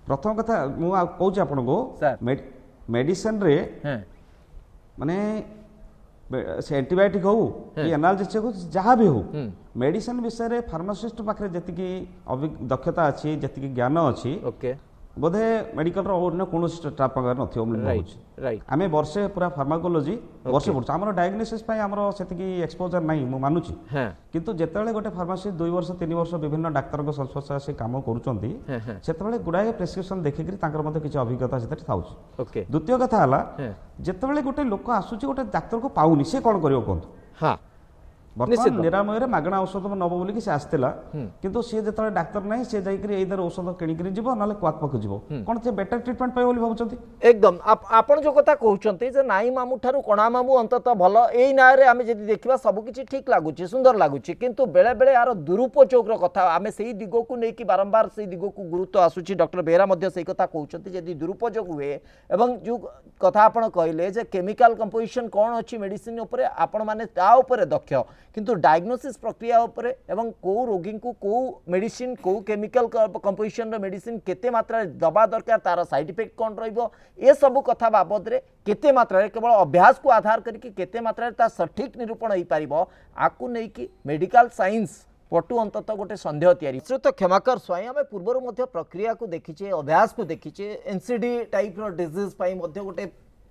प्रथम कथा मु कहूची आपन को मेडिसिन रे माने से एंटीबायोटिक हो कि एनाल्जेसिक हो जहाँ भी हो मेडिसिन विषय रे फार्मासिस्ट पाखरे जति दक्षता अच्छी जति ज्ञान अच्छी ओके बोधे मेडिकल अन्य कौन स्टाफ पाखर न आम वर्षे पूरा फार्माकोलोजी वर्षे पढ़ु आम डायग्नोसिस से एक्सपोजर ना मुझे मानुची किंतु जिते गोटे फार्मासिस्ट 2 वर्ष 3 वर्ष विभिन्न डाक्तर संस्पर्श से कम कर गुड़ाए प्रेस्क्रिप्शन देखिक किसी अभिज्ञता से द्वितीय कथा है जिते गोटे लोक आसूची गोटे डाक्तर को पाऊनी से कौन कर कहतु बर्तमान निरामय रे मागणा औषध नब बोलिक से आसला किंतु सी जो डाक्तर ना सी जाकर औषध किणिक जीव ना क्वाक पाक जीव कौन से बेटर ट्रिटमेंट पाइब भावुं एकदम आपन जो कथा कहते जे नाई मामू ठारू कणा मामू अंततः भल एई नाय रे आमे जदि देखिबा सब किछि ठीक लागुछि सुंदर लागुछि किंतु बेले बेले यार दुरुपयोग रो कथा आमे सेही दिगो को नै कि बारंबार सेही दिगो को गुरुत्व आसुछि डॉक्टर बेहरा मध्य सेही कथा कहउछन्ति जदि दुरुपयोग हुए एवं जो कथा आपन कहले जे केमिकल कंपोजिशन कोन अछि मेडिसिन ऊपर आपन माने ता ऊपर दक्ष किंतु डायग्नोसिस प्रक्रिया उपरे एवं को रोगी को मेडिसिन को केमिकल कंपोजिशन मेडिसिन केते मात्रा दबा दरकार तार साइड इफेक्ट कौन रहिबो ए सब कथा बाबद रे केते मात्रा केवल अभ्यास को आधार करके केते मात्रा ता सठिक निरूपण होई पारिबो आकु नै कि मेडिकल साइंस पटु अंतत गोटे सन्देह तैयारी श्रीत क्षमाकर स्वयं आम पूर्वर प्रक्रिया को देखीचे अभ्यास को देखीचे एनसीडी टाइप डिजीज गोटे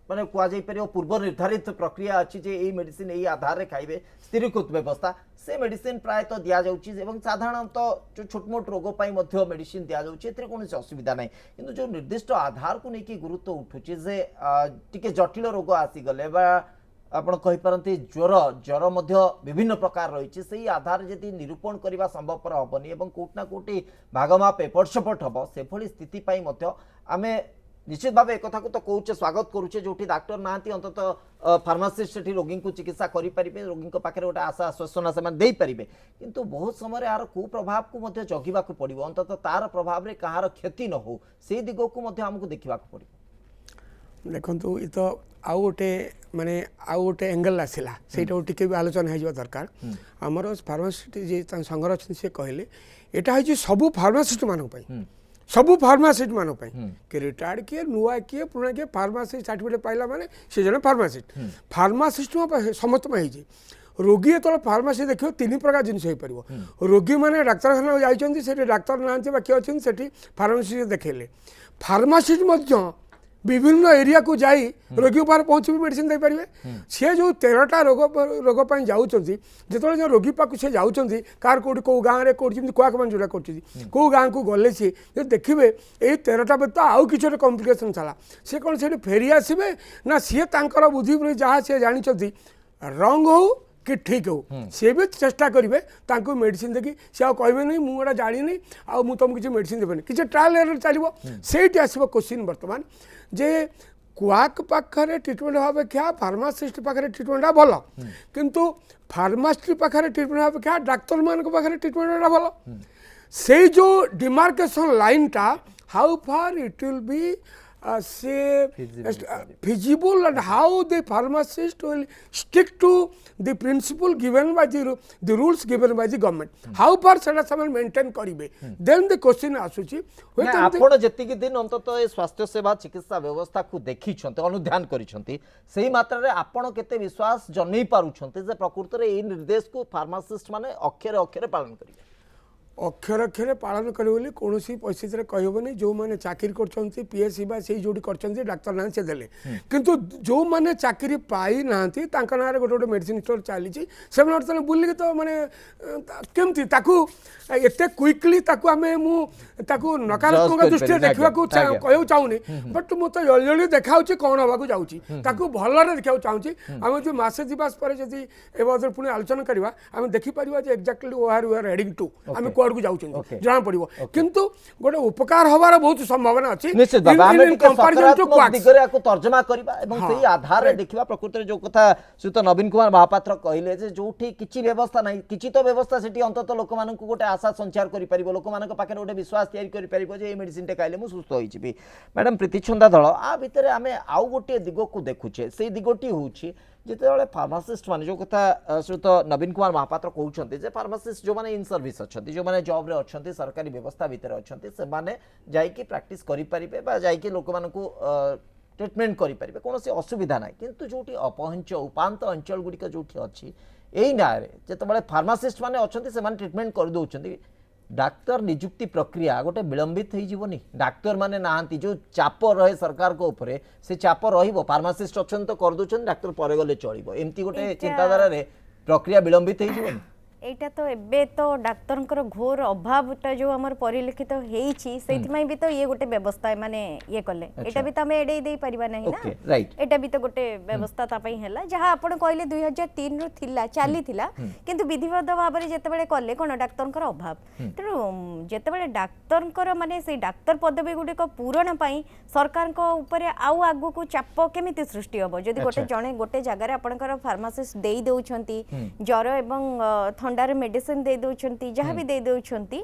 माने कह पूर्व निर्धारित प्रक्रिया अच्छी जे यही मेडिसिन यही आधार रे खाइबे स्थिरीकृत व्यवस्था से मेडिसिन प्राय तो दिया जाउची एवं साधारणतः जो छोटमोट रोग पाई मध्य मेडिसिन दिया जाउची एते कोन असुविधा नहीं किंतु जो निर्दिष्ट आधार को लेकिन गुरुत्व उठुची जे टिके जटिल रोग आसी गले बा आपण कहि पारंती ज्वर मध्य विभिन्न प्रकार रही से आधार यदि निरूपण करने संभवपर हेनी और कोटना कोटी भागमाप एपट सेपट हम से भली स्थिति आम निश्चित भाव एक को तो कौचे स्वागत करुचे जो डाक्टर ना अंतत फार्मासीस्ट से रोगी को चिकित्सा करें रोगी पाखे गोटे आशा आश्वासना से पारे किंतु बहुत समय यार कुप्रभाव को जगिबा पड़ो अंतत तार प्रभाव में कहार क्षति न हो से दिग को आमको देखा पड़ो देखो ये तो आउ गोटे माने आउ गोटे एंगल आसला से टी भी आलोचना हो दरकार आमर फार्मासीस्ट जी संघर अच्छे सी कहले यहाँ हूँ सबू फार्मासीस्ट मानी सबू फार्मासीस्ट मानी कि रिटायर्ड किए नुआ किए पुराना किए फार्मासीस्ट सर्टिफिकेट पाइला माने से जन फार्मासीस्ट समस्त रोगी तो फार्मासी देखिए तीन प्रकार जिनस हो पार रोगी मैंने डाक्तखाना जाइए डाक्तर ना बाकी अच्छे से फार्मासी देखले फार्मासीस्ट विभिन्न एरिया को जाई रोगी पार पहुँच भी मेडिसिन दे पारे सी जो 13टा रोग पर जाऊँगी जो रोगी पाक से जाऊँगी कार कौटी कौ गाँव में कौटी कुआक मान जोड़ा कर कौ गाँव को गले सी जो देखिए ये 13टा व्यक्त आउ कि कम्प्लिकेसन चला सी कौन से फेरी आसवे ना सी तर बुद्धि जहाँ सी जानते रंग हो कि ठीक हो सी भी चेष्टा करेंगे मेडिसिन देखी सी आगे नहीं मुझे जानी आउ तुमको किसी मेडिसिन देवेनि किसी ट्रायल एरर चलो से आसो क्वेश्चन बर्तमान जे क्वाक पाखे ट्रिटमेंट अपेक्षा फार्मासीस्ट पाखे ट्रिटमेंट भल किंतु फार्मासिस्ट पाखे ट्रिटमेंट अपेक्षा डाक्तर मान पाखे ट्रिटमेंट भल से जो डिमार्केशन लाइन टा how far it will be feasible and how the pharmacist will stick to the principle given by the rules given by the government. How far सेटा समय मेंटेन करिवे then the question आसुची आपण जति दिन अंतत स्वास्थ्य सेवा चिकित्सा व्यवस्था को देखी अनुध्यान करिसंती सेही मात्रा रे आपण केते विश्वास जनै पारुछंती जे प्रकृति रे ए निर्देश को फार्मासिस्ट माने अक्षरे अक्षरे पालन करिवे अक्षर अक्षर पालन करें कौन परिस्थिति में कहबनी जो मैंने चाकरी कर पीएससी से जो कर डाक्तर ना से देले किंतु जो मैंने चाकरी पाई ना ना गोटे गोटे मेडिसिन स्टोर चली से बुलिक तो माने केमती एत क्विकली आम नकारात्मक दृष्टि देखा कहूँ चाहूनी बट मुझे जल्दी जल्दी देखा कौन हवा जाऊँगी भल देखा चाहूँगी आम जो मसे दिवस पर जब ए पुणी आलोचना करवा आम देखिपर exactly we are heading to आम को जाऊँ जना पड़ो किंतु गोटे उपकार हबार बहुत संभावना अच्छी तर्जमा करने आधार देखा प्रकृति जो कथा श्रीयुत नवीन कुमार महापात्र कहले जो किसी व्यवस्था ना कि तो व्यवस्था से अंतत लोक मान गोटे आशा संचार कर लोक मान पाखे गोटे विश्वास या मेडिसिन टे खाइले सुस्थ होइबी मैडम प्रीति छंदा दल आ भितर आम आउ गोटे दिग को देखुचे से दिगटी हूँ जिते फार्मासिस्ट मान जो कथा श्रीयुत नवीन कुमार महापात्र कहते फार्मासिस्ट जो मैंने इन सर्विस अच्छा जो मैंने जॉब रे अच्छा सरकारी व्यवस्था भितर अच्छा से मैंने जाइए प्राक्टिस करें जाइए लोक मान ट्रिटमेंट करें कौन से असुविधा ना किंतु जो अपहंच उपात अंचल गुड़िक जो अच्छी यही न्याय जो फार्मासिस्ट मैंने अच्छा से ट्रिटमेंट कर दौरान डाक्तर नियुक्ति प्रक्रिया गोटे विलंबित होनी डाक्तर माने नहांती जो चाप रहे सरकार को ऊपर से चाप रहिबो फार्मासिस्ट अच्छा तो कर दौरान डाक्तर पर गले चलो एमती गोटे चिंताधारा रे प्रक्रिया विलंबित होनी एटा तो एबे तो डाक्तर घोर अभावटा जो आमर परिलक्षित होईछि सेथिमाई भी तो ये गोटे व्यवस्था माने ये कले एटा भी तमे एडे देई परिबा नाही ना एटा भी तो गोटे व्यवस्था ता पई हैला जहां आपण कहले 2003 रु थिला चाली थिला किंतु विधिवत भाव रे जेतेबेले कले कोन डाक्तर अभाव तेनु जेतेबेले डाक्तर माने से डाक्तर पदवी गुडी को पूरण पई सरकार को ऊपर आउ आगु को चाप केमिति सृष्टि होबो जदी गोटे जणे गोटे जगह रे आपणकर फार्मासिस्ट देई देउछंती ज्वर एवं थंडार मेडिसिन दे दउछंती जहाँ भी दे दउछंती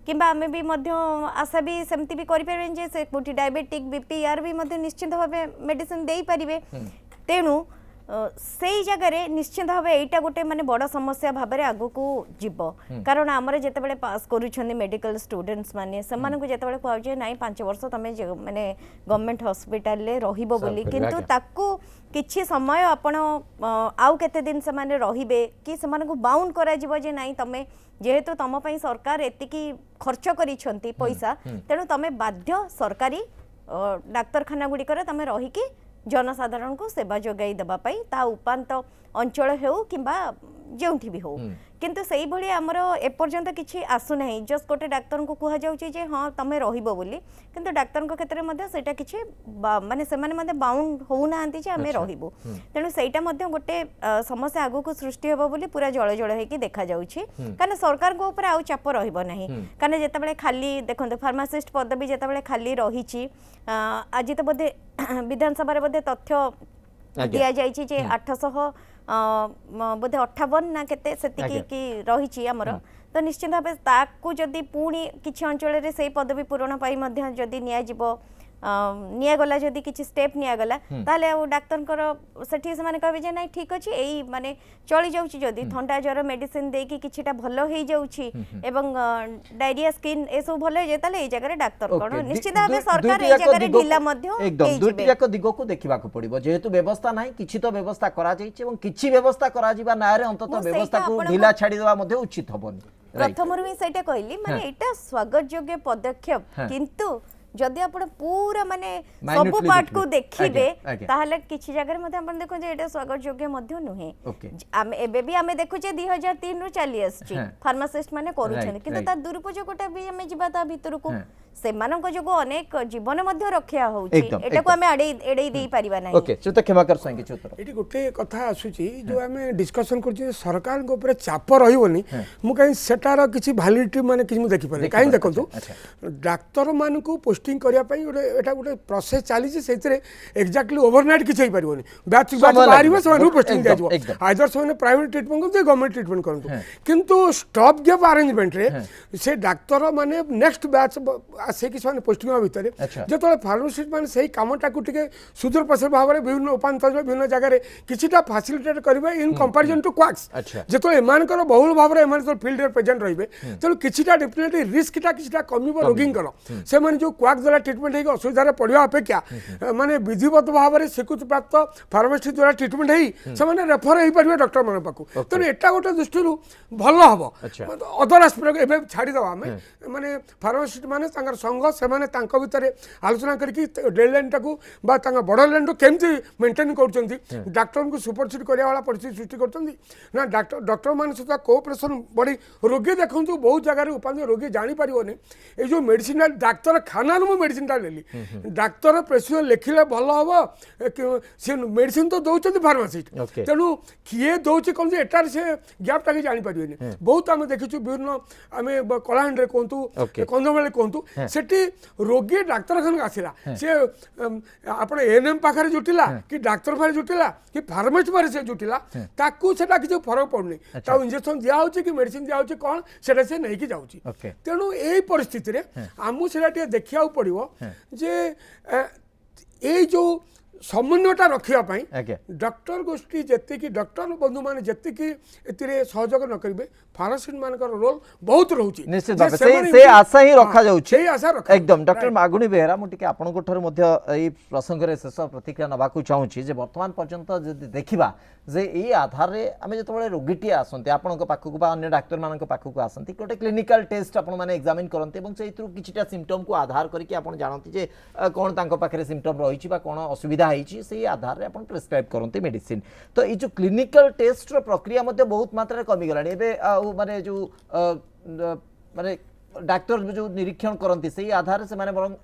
किंबा आमे भी मध्य आशा भी सेमती भी करि परबेन जे से कोठी डायबिटिक बीपी आर भी मध्य निश्चित भाबे मेडिसिन देई परिबे तेनु सेई जगह निश्चित भाव एटा गोटे माने बड़ समस्या भाव में आगु को जीव कारण आमर जिते पास करुछन्ती मेडिकल स्टूडेंट्स माने सेमान को जिते कहजे नाई 5 वर्ष तमे माने गवर्नमेंट हॉस्पिटल ले रहिबो बोली किंतु ताकू किछि समय आपण आउ केते दिन से माने रहिबे कि सेमान को बाउंड करा जीवो जे नाई तमे जेहेतु तम पई सरकार एतिकी खर्च करिसंती पैसा तेणु तमे बाध्य सरकारी डाक्तरखाना गुड़िकर तमे रहिकी जनसाधारण को सेवा जोगाई देबा पई ता उपांत अंचल हेउ किंबा जेउठी भी हो किंतु सेई भली हमर एपर्यंत किछि आसु नाही जस्ट गोटे डाक्टर को कुहा जाउची जे हां तमे रहिबो बोली किंतु डाक्टर को क्षेत्र मध्ये सेटा किछि माने सेमाने मध्ये बाउंड होउ नाहंती जे हमें रहिबो तेनु सेटा मध्ये गोटे समस्या आगु को सृष्टि हेबो बोली पूरा जळ जळ हेकी देखा जाउची कारण सरकार को ऊपर आउ चाप रहिबो नाही कारण जेतेबेले खाली देखंते फार्मासिस्ट पदवी जेतेबेले खाली रहिची आज तो बोधे विधानसभा रे बोधे तथ्य दिया जाइछि जे 800 बोधे 58 ना केते सेतिकी की रहिछि हमर तो निश्चित भाव ताकू जदि पुणी किछि अंचल रे सेई पदवी पूरण पाई मध्य जदि निया जिवो निया गला जदि किछि स्टेप निया गला ताले डाक्टर कर सेठी से माने कहबे जे नाही ठीक अछि एई माने चली जाउछि जदि ठंडा ज्वर मेडिसिन दे कि किछिटा भलो हेई जाउछि एवं डायरिया स्किन ए सब भलो हे ताले एई जगह रे डाक्टर कोन निश्चित भाव सरकार एई जगह रे ढिला मध्य एकदम दुटी जाक दिगो को देखिबा को पड़िबो जेहेतु व्यवस्था नाही किछि तो व्यवस्था करा जाइछि एवं किछि व्यवस्था करा जिबा नारे अंतत व्यवस्था को ढिला छाडी देबा मध्य उचित हबोनी प्रथम रू सेटा कहली माने एटा स्वागत योग्य पदक्षेप किंतु जदि आपण पूरा माने सब पार्ट को देखिबे ताहले किछि जगह मध्ये आपण देखो जे एटा स्वागत योग्य मध्ये नुहे आमे एबे भी आमे देखु जे 2003 रू चली आछि फार्मासिस्ट माने करूछन किंतु ता दुरुपयोगटा भी आमे जिबा ता भीतर को सेमानक जो अनेक जीवन मध्ये रक्षा होउछि एटा को आमे एडै देई परिबा नाही ओके तो क्षमा कर संगे उत्तर एटी गोटे कथा आसुची जो आमे डिस्कशन करछि सरकार को ऊपर चाप रहिबोनी मु कहि सेटार किछि वैलिडिटी माने किछि मु देखि पारे काई देखंतु डाक्टर मान को पोस्टिंग करिया पई एटा गोटे प्रोसेस चली छै सेतरे एक्जेक्टली ओवरनाइट किछि होई परिबोनी बैच बारिबो समान पोस्टिंग दिजो आइदर समान प्राइवेट ट्रीटमेंट को गवर्नमेंट ट्रीटमेंट करंतु किंतु स्टॉप गैप अरेंजमेंट रे से डाक्टर माने नेक्स्ट बैच से कि पोस्टिंग भितर जो फार्मासिस्ट मैंने से कमटा को सुदूर प्रसार भाव में विभिन्न उपांचल विभिन्न जगह किसीटा फासिलिटेट करेंगे इन कंपेरिजन टू क्वाक्स जो एम बहुल भाव में फिल्ड में प्रेजेंट रही तेणु किसीटा डेफिनेटली रिस्कटा किसीटा कम रोगी से जो क्वाक्स द्वारा ट्रिटमेंट होगी असुविधा पड़ा अपेक्षा माने विधिवत भाव में स्वीकृति प्राप्त फार्मासिस्ट द्वारा ट्रिटमेंट हो रेफर हो पारे डॉक्टर मान पाक तेणु एटा गोटे दृष्टि भल हम अदर आस्पेक्ट छाड़ीद आम माने फार्मासिस्ट मैंने संघ से भितर आलोचना करके डेडलाइन टाक बड़ लाइन केमती मेंटेन कर डाक्टर को सुपरसीड करा वाला परिस्थिति सृष्टि कर डॉक्टर मान सहित कोऑपरेशन बढ़ी रोगी देखूँ बहुत जगह उपांत रोगी जापर ये जो मेडिसिन डाक्तर खाना मुझे मेडिसिन नेली डाक्तर प्रेस्क्रिप्शन लिखिले भल हम सी मेडिसिन तो दौरान फार्मासिस्ट तेणु किए दौर कौन एटार से गैपटा कि जापर बहुत आम देखीचु विभिन्न आम कलाहांडी कहतु कंधमाल कहतु सेठी रोगी डाक्तरखाना आसला सी आप एएनएम पाखे जुटिला कि डाक्तर पाखे जुटिला कि फार्मासिस्ट पाखे से जुटिला ताकू सेटा किसी फरक पड़नी इंजेक्शन दिया कि मेडिसिन दिया कौन से नहीं कि जाऊँगी तेणु यही परिस्थिति रे आमू से देखा पड़ो जे ये जो समन्वयटा रखापी डॉक्टर गोष्ठी जी डॉक्टर बंधु मैंने जी सहयोग न करेंगे फार्मासिस्ट मान रोल बहुत रोचे निश्चित भाव से आशा ही रखा जाउछि एकदम डॉक्टर मागुणी बेहेरा मुझे आपंक प्रसंग में शेष प्रतिक्रिया नवाक चाहूँगी जे वर्तमान पर्यंत जदि देखा जे ये आधार में आम जो रोगीटी आसते आपण पाखक अन्य डाक्तर मान पाखक आसती गोटे क्लिनिकल टेस्ट आपने एग्जामिन करते से किछिटा सिम्पटम को आधार करके आप जानते जे कौन पाखे सिम्पटम रही कौन असुविधा से आधार में प्रेस्क्राइब करते मेडिसिन तो ये जो क्लिनिकल टेस्ट प्रक्रिया बहुत मात्रा कमीगला माने जो माने डाक्टर जो निरीक्षण करती से आधार से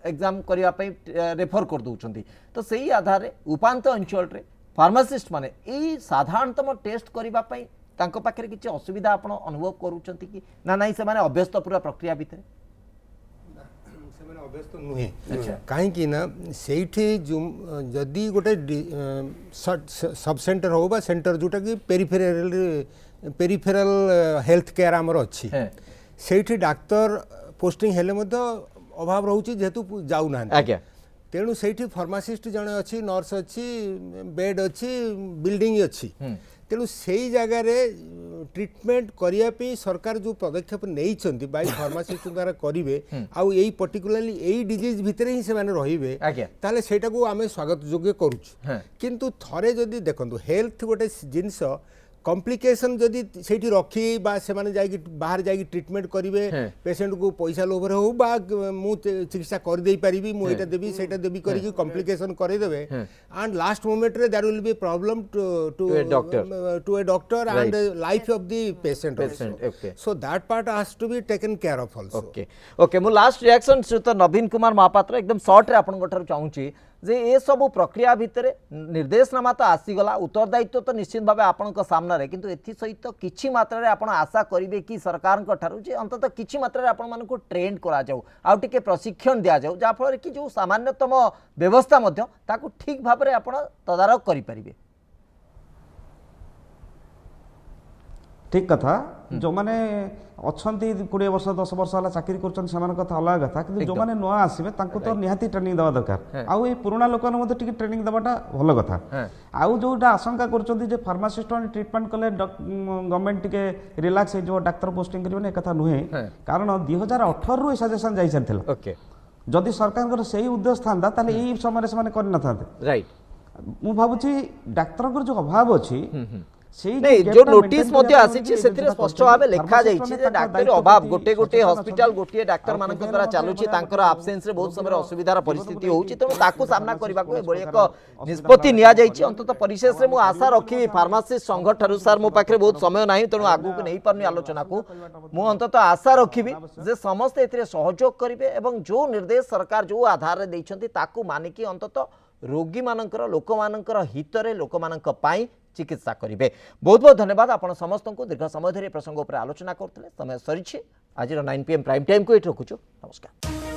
एग्जाम करने रेफर कर दौरान तो से आधार में उपांत अंचल रे फार्मासिस्ट माने ये साधारणतम टेस्ट करने पाखे किसी असुविधा आप अनुभव करुँच कि ना से अभ्यस्त पूरा प्रक्रिया भितर अभ्यस्त नुहे कहीं ना से जदि गोटे सब सेंटर हो सेंटर जोटा कि पेरिफेराल हेल्थ केयर आमर अच्छी से डाक्तर पोस्टिंग हेले अभाव रोचे जेहेतु जाऊना तेणु से फार्मासीस्ट जड़े अच्छी नर्स अच्छी बेड अच्छी बिल्डिंग अच्छी तेणु से जगार ट्रिटमेंट करने सरकार जो पदक्षेप नहीं बाई फार्मासीस्ट द्वारा करेंगे आउ यही पर्टिकुलाली यही डिजीज भितर ही से रे ताले सेटा को आम स्वागत योग्य करुँ किंतु थरे जदि देखो हेल्थ गोटे जिनस कॉम्प्लिकेशन जदि से रखी से बाहर जाकि ट्रिटमेंट करेंगे पेशेंट को पैसा लोभर हो मु चिकित्सा करदे पारि मुझे देवी से देवी करके कॉम्प्लिकेशन करदेवे एंड लास्ट मोमेंट रे there will be problem to a doctor and life of the patient so that part has to be taken care of also okay okay मु लास्ट रिएक्शन श्रीयुत नवीन कुमार महापात्र एकदम शॉर्ट रे आपन गोटर चाहूची जे ए सब प्रक्रिया भितर निर्देशनामा तो आसीगला उत्तरदायित्व तो निश्चित भाव आपण सामने किंतु एथि सहित किछि मात्रा रे आपण आशा करिवे कि सरकार ठारू जे अंततः किछि मात्रा रे आपण मानको ट्रेन करा जाऊ आउ टिके प्रशिक्षण दिया जाऊ जा फल कि जो सामान्यतम व्यवस्था मध्य ताकू ठीक भाव रे आपण तदारक करि परिबे ठीक कथा जो माने अच्छी 20 वर्ष 10 वर्ष है चाकरी कर कथा अलग कथा कि जो मैंने नुआ आसवे तो निहाती ट्रेनिंग देवा दरकार आउ ये पुराना लोक ट्रेनिंग देवाटा भल कथा आउ जोटा आशंका कर फार्मासीस्ट मैंने ट्रिटमेंट कले गवर्नमेंट टिके रिलैक्स हो डाक्तर पोस्टिंग करेंगे कथा नुहे कारण 2018 रु सजेशन जाई सारथिला जदि सरकार से उद्देश्य था ताले यही समय से कर न था राइट मु भाबुची डाक्तर जो अभाव अच्छी नहीं जो नोटिस मध्य आसी स्पष्ट भाव लिखा जाइए डाक्तर अभाव गोटे गोटे हॉस्पिटल गोटे डाक्तर मान द्वारा चलुची आब्सेंस रे बहुत समय असुविधार परिस्थिति होउची तेणु ताकू सामना करबा को एबोली एक निष्पत्ति निया जाइए अंततः परिशेष रे मु आशा रखी फार्मासिस्ट संघ ठारू सर मो पाखरे बहुत समय नाही तेणु आगु को नहीं पारनी आलोचना को मु अंततः आशा रखी जे समस्त एथिरे सहयोग करिवे एवं जो निर्देश सरकार जो आधार रे दैछंती ताकू मानिकी अंततः रोगी मानकर लोक मानकर हितरे लोक मानक पाई चिकित्सा करेंगे। बहुत बहुत धन्यवाद आपण समस्त को दीर्घ समय धरी प्रसंग उपर आलोचना करते समय सरी आज 9 PM प्राइम टाइम को ये रखुचु नमस्कार।